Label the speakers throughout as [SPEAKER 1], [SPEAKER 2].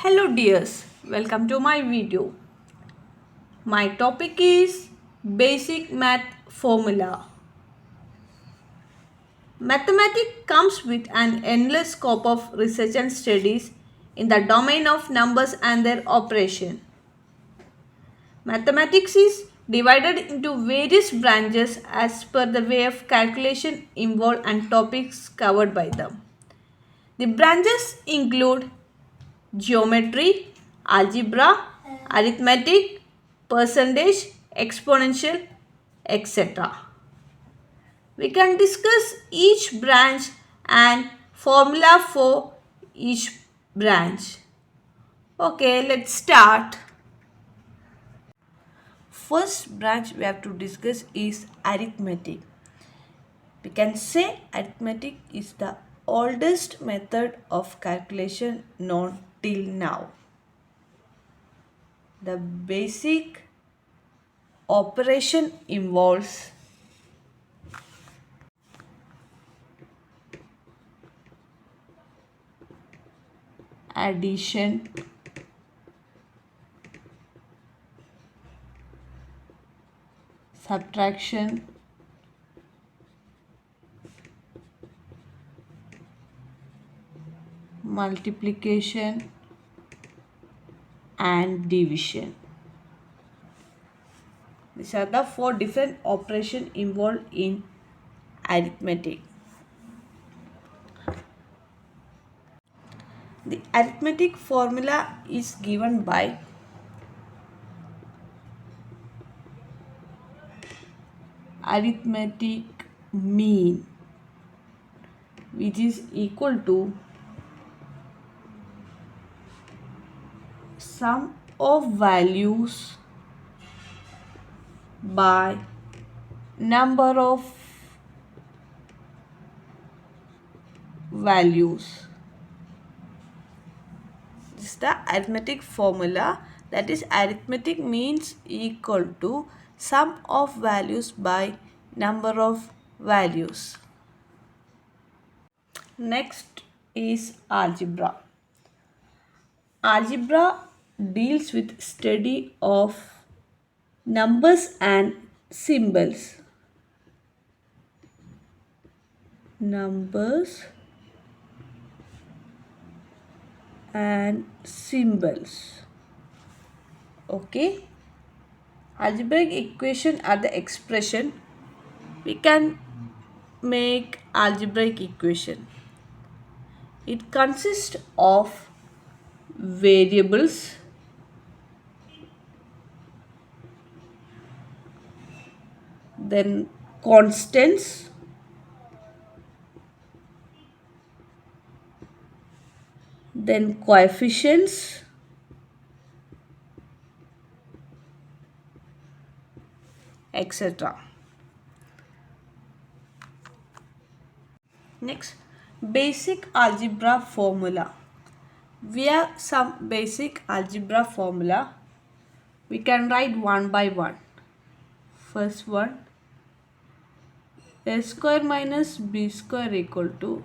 [SPEAKER 1] Hello dears, welcome to my video. My topic is basic math formula. Mathematics comes with an endless scope of research and studies in the domain of numbers and their operation. Mathematics is divided into various branches as per the way of calculation involved and topics covered by them. The branches include geometry, algebra, arithmetic, percentage, exponential, etc. We can discuss each branch and formula for each branch. Okay, let's start. First branch we have to discuss is arithmetic. We can say arithmetic is the oldest method of calculation known till now. The basic operation involves addition, subtraction, multiplication and division. These are the four different operations involved in arithmetic. The arithmetic formula is given by arithmetic mean, which is equal to sum of values by number of values. This is the arithmetic formula, that is arithmetic means equal to sum of values by number of values. Next is algebra. Algebra deals with study of numbers and symbols. Numbers and symbols. Okay. Algebraic equation are the expression. We can make algebraic equation. It consists of variables, then constants, then coefficients, etc. Next, basic algebra formula. We have some basic algebra formula. We can write one by one. First one, a square minus b square equal to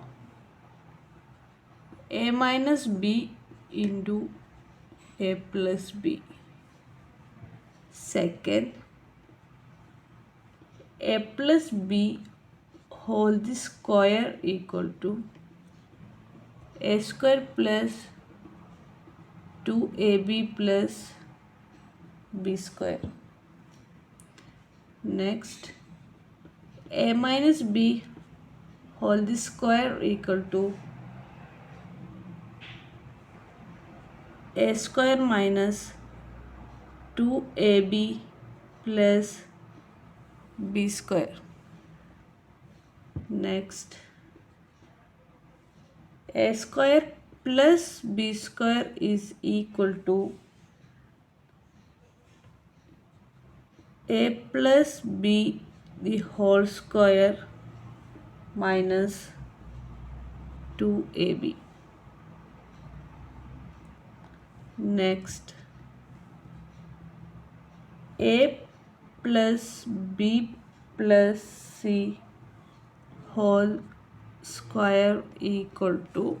[SPEAKER 1] a minus b into a plus b. Second, a plus b whole square equal to a square plus 2ab plus b square. Next, a minus b whole square equal to a square minus 2ab plus b square. Next, a square plus b square is equal to a plus b the whole square minus 2ab. Next, a plus b plus c whole square equal to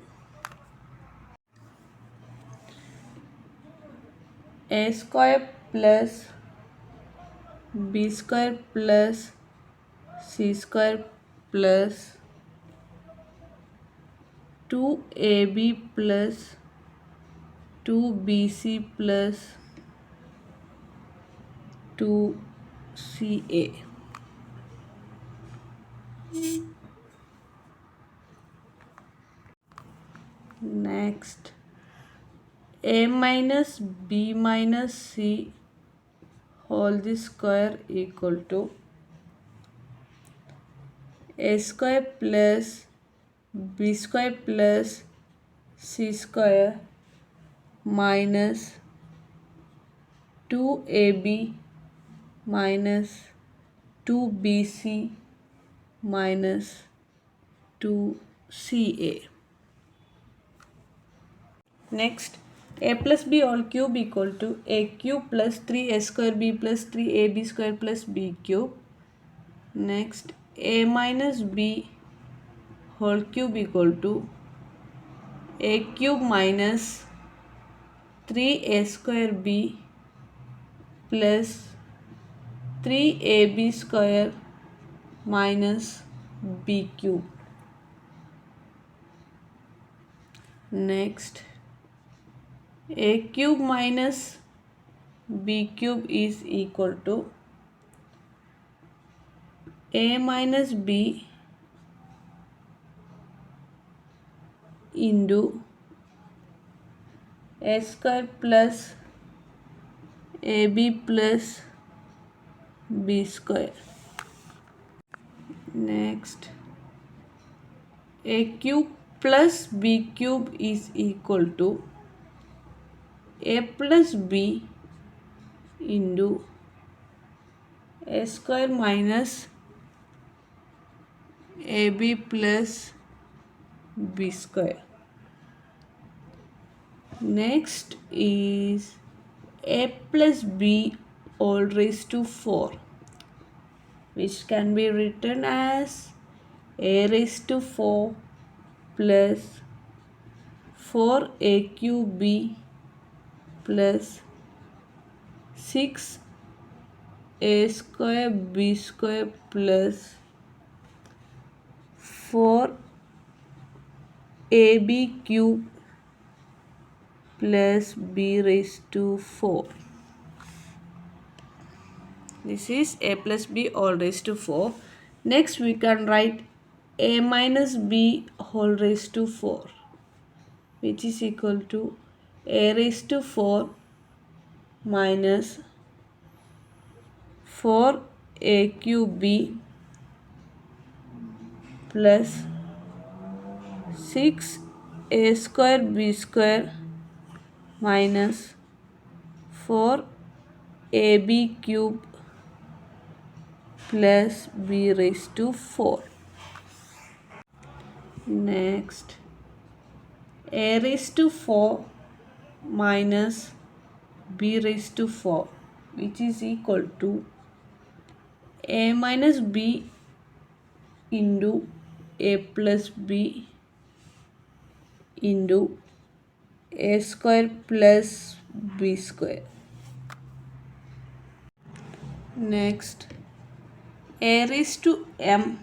[SPEAKER 1] a square plus b square plus c square plus 2ab plus 2bc plus 2ca. Next, a minus b minus c whole the square equal to a square plus b square plus c square minus 2ab minus 2bc minus 2ca. Next, a plus b whole cube equal to a cube plus 3a square b plus 3ab square plus b cube. Next, a minus b whole cube equal to a cube minus 3a square b plus 3ab square minus b cube. Next, a cube minus b cube is equal to a minus b into a square plus ab plus b square. Next, a cube plus b cube is equal to a plus b into a square minus ab plus b square. Next is a plus b all raised to 4, which can be written as a raised to 4 plus 4a cube b plus 6a square b square plus 4ab cube plus b raised to 4. This is a plus b all raised to 4. Next, we can write a minus b whole raised to 4, which is equal to a raised to 4 minus 4a cube b plus 6a square b square minus 4ab cube plus b raised to 4. Next, a raised to 4 minus b raised to 4, which is equal to a minus b into a plus b into a square plus b square. Next, a raised to m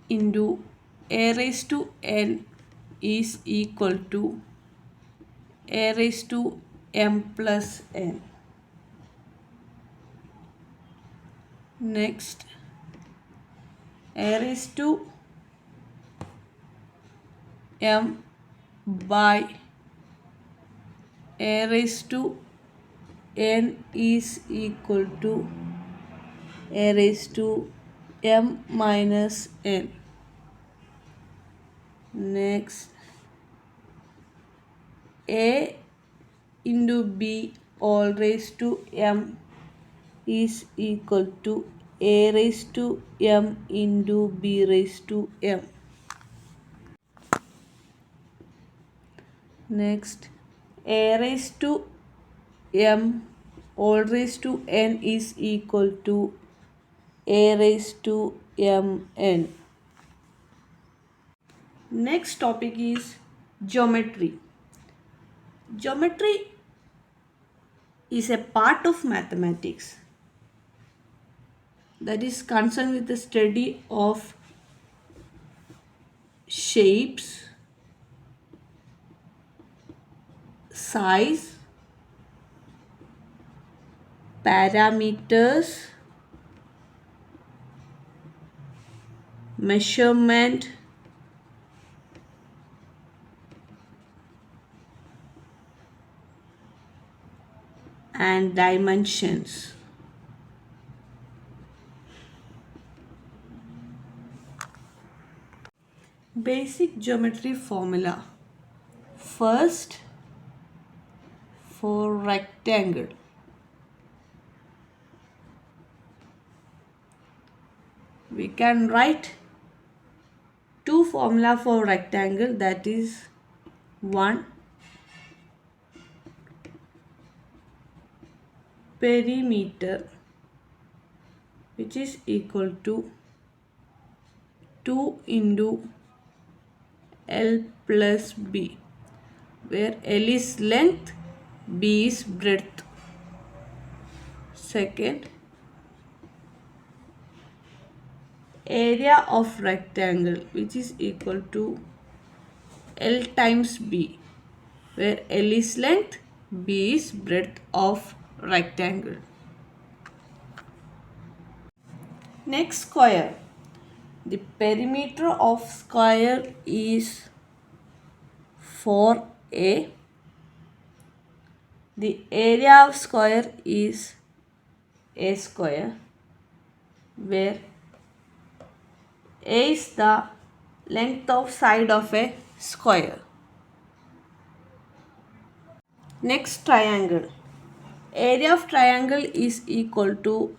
[SPEAKER 1] into a raised to n is equal to a raised to m plus n. Next, a raised to m by a raised to n is equal to a raised to m minus n. Next, a into b all raised to m is equal to a raised to m into b raised to m. Next, a raised to m all raised to n is equal to a raised to mn. Next topic is geometry. Geometry is a part of mathematics that is concerned with the study of shapes, size, parameters, measurement, and dimensions. Basic geometry formula. First, for rectangle, we can write two formula for rectangle, that is one perimeter, which is equal to 2 into L plus B, where L is length, B is breadth. Second, area of rectangle, which is equal to L times B, where L is length, B is breadth of rectangle. Next, square. The perimeter of square is 4A. The area of square is A square, where A is the length of side of a square. Next, triangle. Area of triangle is equal to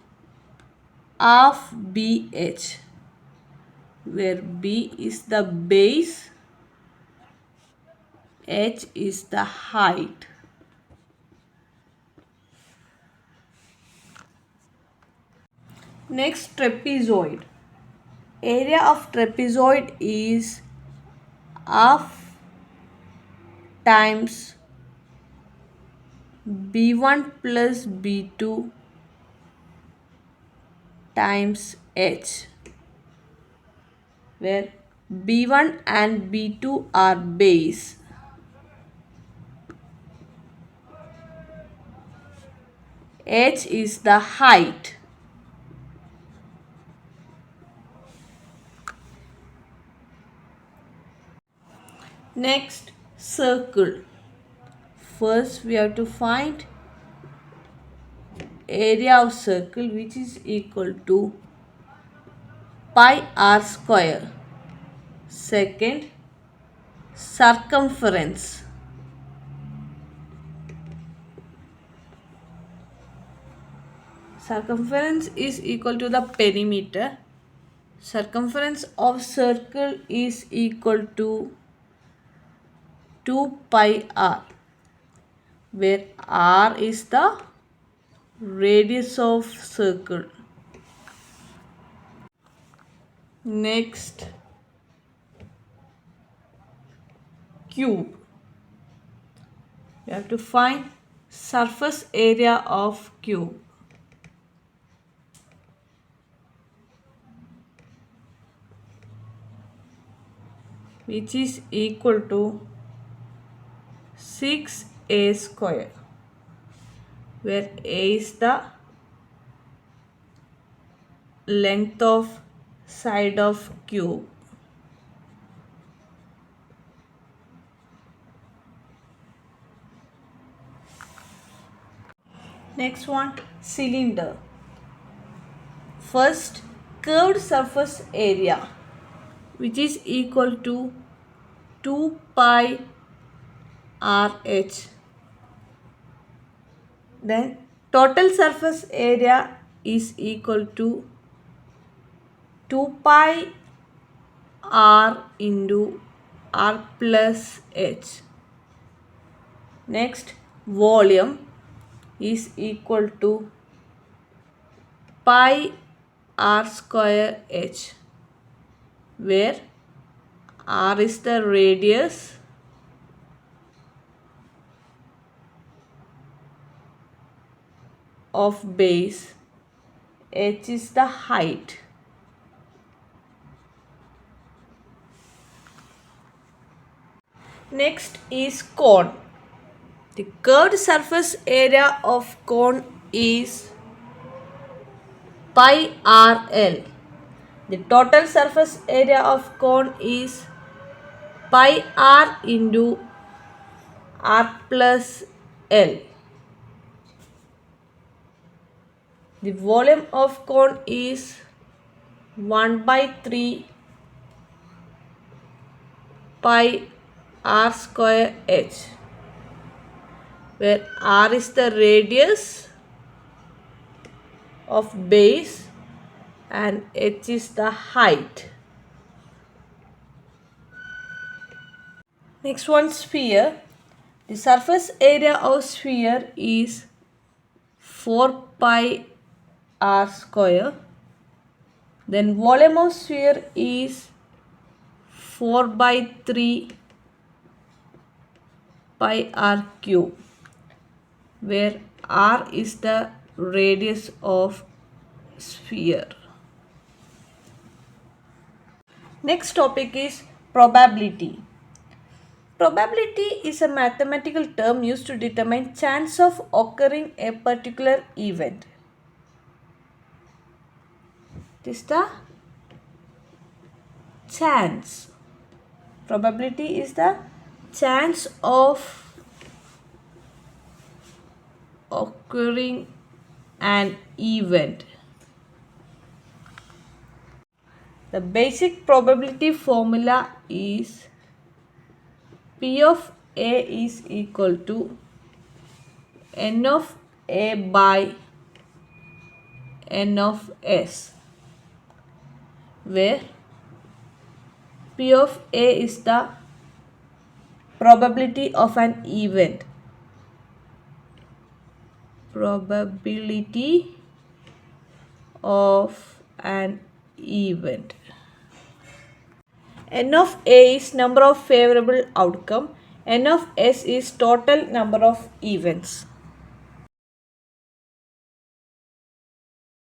[SPEAKER 1] half BH, where B is the base, H is the height. Next, trapezoid. Area of trapezoid is half times B1 plus B2 times H, where B1 and B2 are base. H is the height. Next, circle. First, we have to find area of circle, which is equal to pi r square. Second, circumference. Circumference is equal to the perimeter. Circumference of circle is equal to 2 pi r, where r is the radius of circle. Next, cube. We have to find surface area of cube, which is equal to 6a square, where a is the length of side of cube. Next one, cylinder. First, curved surface area, which is equal to 2 pi RH. Then total surface area is equal to 2 pi r into r plus h. Next, volume is equal to pi r square h, where r is the radius, of base, h is the height. Next is cone. The curved surface area of cone is pi RL. The total surface area of cone is pi r into r plus L. The volume of cone is 1 by 3 pi r square h, where r is the radius of base and h is the height. Next one, sphere. The surface area of sphere is 4 pi r square. Then volume of sphere is 4 by 3 pi r cube, where r is the radius of sphere. Next topic is probability. Probability is a mathematical term used to determine chance of occurring a particular event. It is the chance. Probability is the chance of occurring an event. The basic probability formula is P of A is equal to N of A by N of S, where P of A is the probability of an event. Probability of an event. N of A is number of favorable outcome. N of S is total number of events.